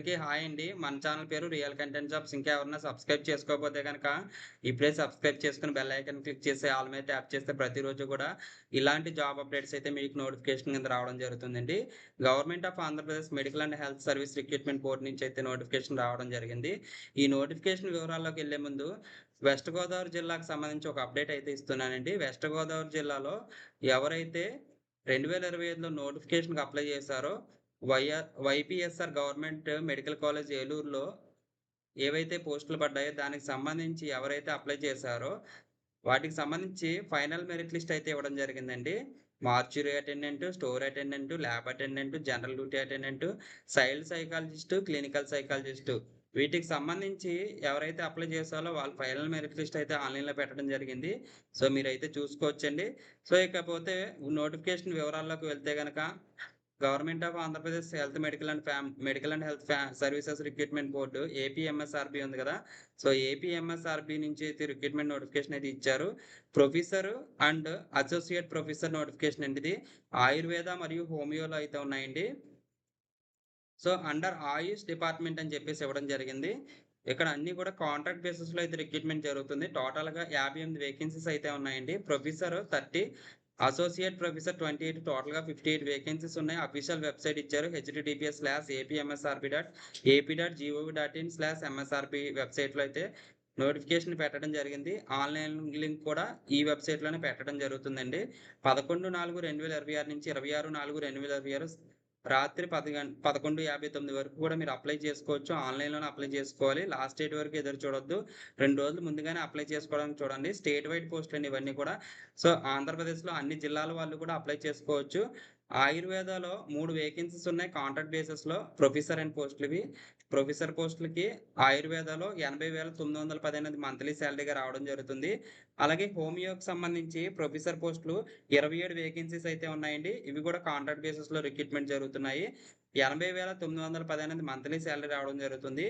Hi అండి. మన channel పేరు రియల్ కంటెంట్ జాబ్స్. ఇంకా ఎవరైనా సబ్స్క్రైబ్ చేసుకోకపోతే గనక ఇప్పుడే సబ్స్క్రైబ్ చేసుకొని బెల్ ఐకాన్ క్లిక్ చేసి ఆల్ మీద ట్యాప్ చేస్తే ప్రతిరోజు కూడా ఇలాంటి జాబ్ అప్డేట్స్ అయితే మీకు నోటిఫికేషన్ కింద రావడం జరుగుతుందండి. Government of Andhra Pradesh medical and health service recruitment board నుంచి అయితే నోటిఫికేషన్ రావడం జరిగింది. ఈ నోటిఫికేషన్ వివరాల్లోకి వెళ్లే ముందు వెస్ట్ గోదావరి జిల్లాకు సంబంధించి ఒక అప్డేట్ అయితే ఇస్తున్నానండి. వెస్ట్ గోదావరి జిల్లాలో ఎవరైతే 2025లో నోటిఫికేషన్‌కి అప్లై చేశారో వైపీఎస్ఆర్ గవర్నమెంట్ మెడికల్ కాలేజ్ ఏలూరులో ఏవైతే పోస్టులు పడ్డాయో దానికి సంబంధించి ఎవరైతే అప్లై చేశారో వాటికి సంబంధించి ఫైనల్ మెరిట్ లిస్ట్ అయితే ఇవ్వడం జరిగిందండి. Mortuary attendant, store attendant, lab attendant, general duty attendant, child psychologist, clinical psychologist వీటికి సంబంధించి ఎవరైతే అప్లై చేశారో వాళ్ళ ఫైనల్ మెరిట్ లిస్ట్ అయితే ఆన్‌లైన్‌లో పెట్టడం జరిగింది. సో మీరైతే చూసుకోవచ్చండి. సో ఇకపోతే నోటిఫికేషన్ వివరాల్లోకి వెళ్తే గనక government of Andhra Pradesh medical and health services recruitment board APMSRB ఉంది కదా. సో ఏపీఎంఎస్ఆర్బి నుంచి అయితే రిక్రూట్మెంట్ నోటిఫికేషన్ అయితే ఇచ్చారు. Professor and associate professor notification అండి ఇది. ఆయుర్వేద మరియు హోమియోలో అయితే ఉన్నాయండి. సో అండర్ ఆయుష్ డిపార్ట్మెంట్ అని చెప్పేసి ఇవ్వడం జరిగింది. ఇక్కడ అన్ని కూడా కాంట్రాక్ట్ బేసిస్ లో అయితే రిక్రూట్మెంట్ జరుగుతుంది. టోటల్ గా 58 వేకెన్సీస్ అయితే ఉన్నాయండి. ప్రొఫెసర్ 30, అసోసియేట్ ప్రొఫెసర్ 28, టోటల్ గా 58 వేకెన్సీస్ ఉన్నాయి. అఫీషియల్ వెబ్సైట్ ఇచ్చారు https:/apmsrb.ap.gov.in/msrb వెబ్సైట్ లో అయితే నోటిఫికేషన్ పెట్టడం జరిగింది. ఆన్లైన్ లింక్ కూడా ఈ వెబ్సైట్ లోనే పెట్టడం జరుగుతుందండి. 11/4/2026 నుంచి 26/4/2026 రాత్రి 11:59 వరకు కూడా మీరు అప్లై చేసుకోవచ్చు. ఆన్‌లైన్‌లోనే అప్లై చేసుకోవాలి. లాస్ట్ డేట్ వరకు ఎదురు చూడొద్దు. 2 రోజులు ముందుగానే అప్లై చేసుకోవడానికి చూడండి. స్టేట్ వైడ్ పోస్టులండి ఇవన్నీ కూడా. సో ఆంధ్రప్రదేశ్‌లో అన్ని జిల్లాల వాళ్ళు కూడా అప్లై చేసుకోవచ్చు. ఆయుర్వేదాలో 3 వేకెన్సీస్ ఉన్నాయి కాంట్రాక్ట్ బేసిస్‌లో ప్రొఫెసర్ అండ్ పోస్టులవి. ప్రొఫెసర్ పోస్టులకి ఆయుర్వేదాలో 80,910 అనేది మంత్లీ సాలరీగా రావడం జరుగుతుంది. అలాగే హోమియోకి సంబంధించి ప్రొఫెసర్ పోస్టులు 27 వేకెన్సీస్ అయితే ఉన్నాయండి. ఇవి కూడా కాంట్రాక్ట్ బేసిస్‌లో రిక్రూట్మెంట్ జరుగుతున్నాయి. 80,910 అనేది మంత్లీ సాలరీ రావడం జరుగుతుంది.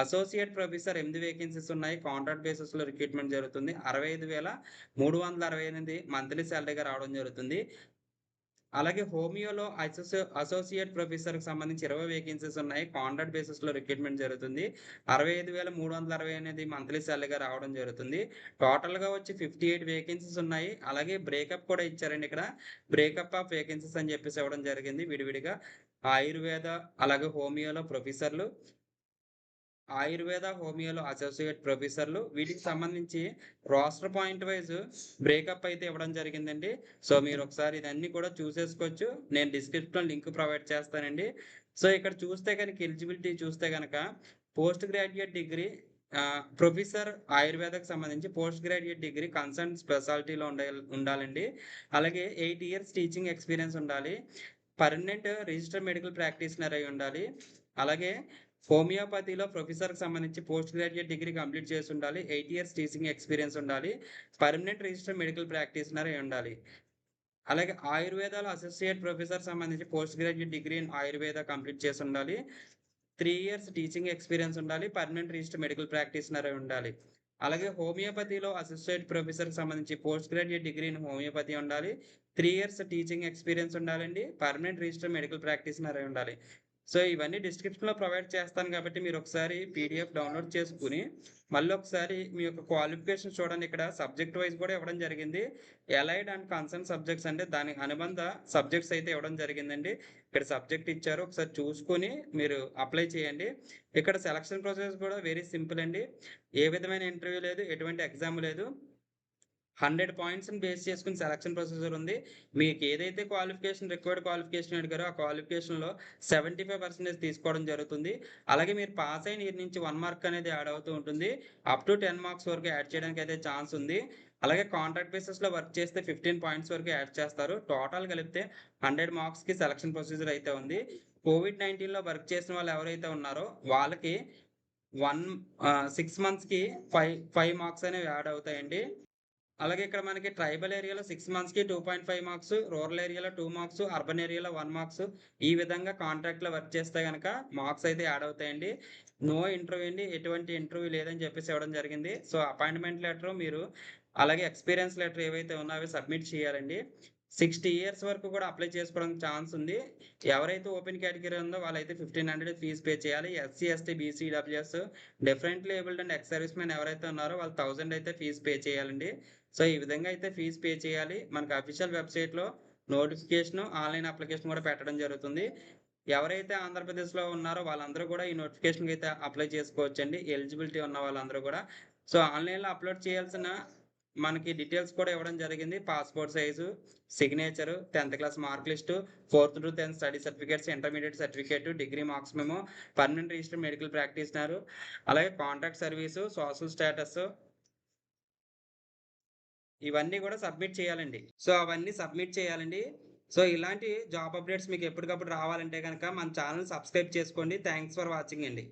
అసోసియేట్ ప్రొఫెసర్ 8 వేకెన్సీస్ ఉన్నాయి. కాంట్రాక్ట్ బేసిస్‌లో రిక్రూట్మెంట్ జరుగుతుంది. 65,368 మంత్లీ సాలరీగా రావడం జరుగుతుంది. అలాగే హోమియోలో అసోసియేట్ ప్రొఫెసర్‌కి సంబంధించి 20 వేకెన్సీస్ ఉన్నాయి. కాంట్రాక్ట్ బేసిస్‌లో రిక్రూట్మెంట్ జరుగుతుంది. 65,360 అనేది మంత్లీ సాలరీగా రావడం జరుగుతుంది. టోటల్‌గా వచ్చి 58 వేకెన్సీస్ ఉన్నాయి. అలాగే బ్రేకప్ కూడా ఇచ్చారండి ఇక్కడ. బ్రేకప్ ఆఫ్ వేకెన్సీస్ అని చెప్పేసి ఇవ్వడం జరిగింది విడివిడిగా. ఆయుర్వేద అలాగే హోమియోలో ప్రొఫెసర్‌లు, హోమియోలో అసోసియేట్ ప్రొఫెసర్‌లు వీటికి సంబంధించి రోస్టర్ పాయింట్ వైస్ బ్రేకప్ అయితే ఇవ్వడం జరిగిందండి. సో మీరు ఒకసారి ఇదన్నీ కూడా చూసేసుకోవచ్చు. నేను డిస్క్రిప్షన్‌లో లింక్ ప్రొవైడ్ చేస్తానండి. సో ఇక్కడ చూస్తే గనుక ఎలిజిబిలిటీ చూస్తే గనక పోస్ట్ గ్రాడ్యుయేట్ డిగ్రీ ప్రొఫెసర్ ఆయుర్వేదకు సంబంధించి పోస్ట్ గ్రాడ్యుయేట్ డిగ్రీ కన్సర్న్ స్పెషాలిటీలో ఉండాలండి. అలాగే 8 ఇయర్స్ టీచింగ్ ఎక్స్‌పీరియన్స్ ఉండాలి. పర్మనెంట్ రిజిస్టర్డ్ మెడికల్ ప్రాక్టీషనర్ అయి ఉండాలి. అలాగే హోమియోపతిలో ప్రొఫెసర్‌కి సంబంధించి పోస్ట్ గ్రాడ్యుయేట్ డిగ్రీ కంప్లీట్ చేసి ఉండాలి. 8 ఇయర్స్ టీచింగ్ ఎక్స్‌పీరియన్స్ ఉండాలి. పర్మనెంట్ రిజిస్టర్డ్ మెడికల్ ప్రాక్టీషనర్ అయి ఉండాలి. అలాగే ఆయుర్వేదాలో అసోసియేట్ ప్రొఫెసర్ సంబంధించి post graduate degree in Ayurveda complete చేసి ఉండాలి. 3 ఇయర్స్ టీచింగ్ ఎక్స్‌పీరియన్స్ ఉండాలి. పర్మనెంట్ రిజిస్టర్డ్ మెడికల్ ప్రాక్టీషనర్ అయి ఉండాలి. అలాగే హోమియోపతిలో అసోసియేట్ ప్రొఫెసర్‌కి సంబంధించి post graduate degree in homeopathy ఉండాలి. 3 ఇయర్స్ టీచింగ్ ఎక్స్‌పీరియన్స్ ఉండాలండి. పర్మనెంట్ రిజిస్టర్డ్ మెడికల్ ప్రాక్టీషనర్ అయి ఉండాలి. సో ఇవన్నీ డిస్క్రిప్షన్‌లో ప్రొవైడ్ చేస్తాను కాబట్టి మీరు ఒకసారి పీడీఎఫ్ డౌన్‌లోడ్ చేసుకొని మళ్ళొకసారి మీ యొక్క క్వాలిఫికేషన్ చూడండి. ఇక్కడ సబ్జెక్ట్ వైస్ కూడా ఇవ్వడం జరిగింది. అలైడ్ అండ్ కన్సర్న్ సబ్జెక్ట్స్ అంటే దానికి అనుబంధ సబ్జెక్ట్స్ అయితే ఇవ్వడం జరిగిందండి. ఇక్కడ సబ్జెక్ట్ ఇచ్చారు. ఒకసారి చూసుకొని మీరు అప్లై చేయండి. ఇక్కడ సెలక్షన్ ప్రాసెస్ కూడా వెరీ సింపుల్ అండి. ఏ విధమైన ఇంటర్వ్యూ లేదు. ఎటువంటి ఎగ్జామ్ లేదు. 100 పాయింట్స్‌ని బేస్ చేసుకొని సెలక్షన్ ప్రొసీజర్ ఉంది. మీకు ఏదైతే రిక్వైర్డ్ క్వాలిఫికేషన్ అడిగారో ఆ క్వాలిఫికేషన్‌లో 75% తీసుకోవడం జరుగుతుంది. అలాగే మీరు పాస్ అయిన ఇయర్ నుంచి 1 మార్క్ అనేది యాడ్ అవుతూ ఉంటుంది. అప్ టు 10 మార్క్స్ వరకు యాడ్ చేయడానికి అయితే ఛాన్స్ ఉంది. అలాగే కాంట్రాక్ట్ బేసిస్‌లో వర్క్ చేస్తే 15 పాయింట్స్ వరకు యాడ్ చేస్తారు. టోటల్ కలిపితే 100 మార్క్స్‌కి సెలక్షన్ ప్రొసీజర్ అయితే ఉంది. కోవిడ్-19లో వర్క్ చేసిన వాళ్ళు ఎవరైతే ఉన్నారో వాళ్ళకి 6 మంత్స్‌కి 5 మార్క్స్ అనేవి యాడ్ అవుతాయండి. అలాగే ఇక్కడ మనకి ట్రైబల్ ఏరియాలో 6 మంత్స్‌కి 2.5 మార్క్స్, రూరల్ ఏరియాలో 2 మార్క్స్, అర్బన్ ఏరియాలో 1 మార్క్స్ ఈ విధంగా కాంట్రాక్ట్‌లో వర్క్ చేస్తే గనక మార్క్స్ అయితే యాడ్ అవుతాయండి. నో ఇంటర్వ్యూ అండి. ఎటువంటి ఇంటర్వ్యూ లేదని చెప్పేసి ఇవ్వడం జరిగింది. సో అపాయింట్‌మెంట్ లెటర్ మీరు అలాగే ఎక్స్‌పీరియన్స్ లెటర్ ఏవైతే ఉన్నాయో అవి సబ్మిట్ చేయాలండి. 60 ఇయర్స్ వరకు కూడా అప్లై చేసుకోవడానికి ఛాన్స్ ఉంది. ఎవరైతే ఓపెన్ కేటగిరీ ఉందో వాళ్ళైతే 1500 ఫీజ్ పే చేయాలి. SC, ST, BC, EWS, differently abled and ex service men ఎవరైతే ఉన్నారో వాళ్ళు 1000 అయితే ఫీజ్ పే చేయాలండి. సో ఈ విధంగా అయితే ఫీజ్ పే చేయాలి. మనకు అఫీషియల్ వెబ్సైట్‌లో నోటిఫికేషన్, ఆన్‌లైన్ అప్లికేషన్ కూడా పెట్టడం జరుగుతుంది. ఎవరైతే ఆంధ్రప్రదేశ్‌లో ఉన్నారో వాళ్ళందరూ కూడా ఈ నోటిఫికేషన్‌కి అయితే అప్లై చేసుకోవచ్చండి. ఎలిజిబిలిటీ ఉన్న వాళ్ళందరూ కూడా. సో ఆన్‌లైన్‌లో అప్లోడ్ చేయాల్సిన మనకి డీటెయిల్స్ కూడా ఇవ్వడం జరిగింది. పాస్‌పోర్ట్ సైజు, సిగ్నేచరు, 10థ్ class mark list, 4th-10th study certificates, intermediate certificate, degree marks memo, permanent registered medical practitioner, అలాగే కాంట్రాక్ట్ సర్వీసు, సోషల్ స్టేటస్ ఇవన్నీ కూడా సబ్మిట్ చేయాలండి. సో అవన్నీ సబ్మిట్ చేయాలండి. సో ఇలాంటి జాబ్ అప్డేట్స్ మీకు ఎప్పటికప్పుడు రావాలంటే గనక మన ఛానెల్ సబ్స్క్రైబ్ చేసుకోండి. థాంక్స్ ఫర్ వాచింగ్ అండి.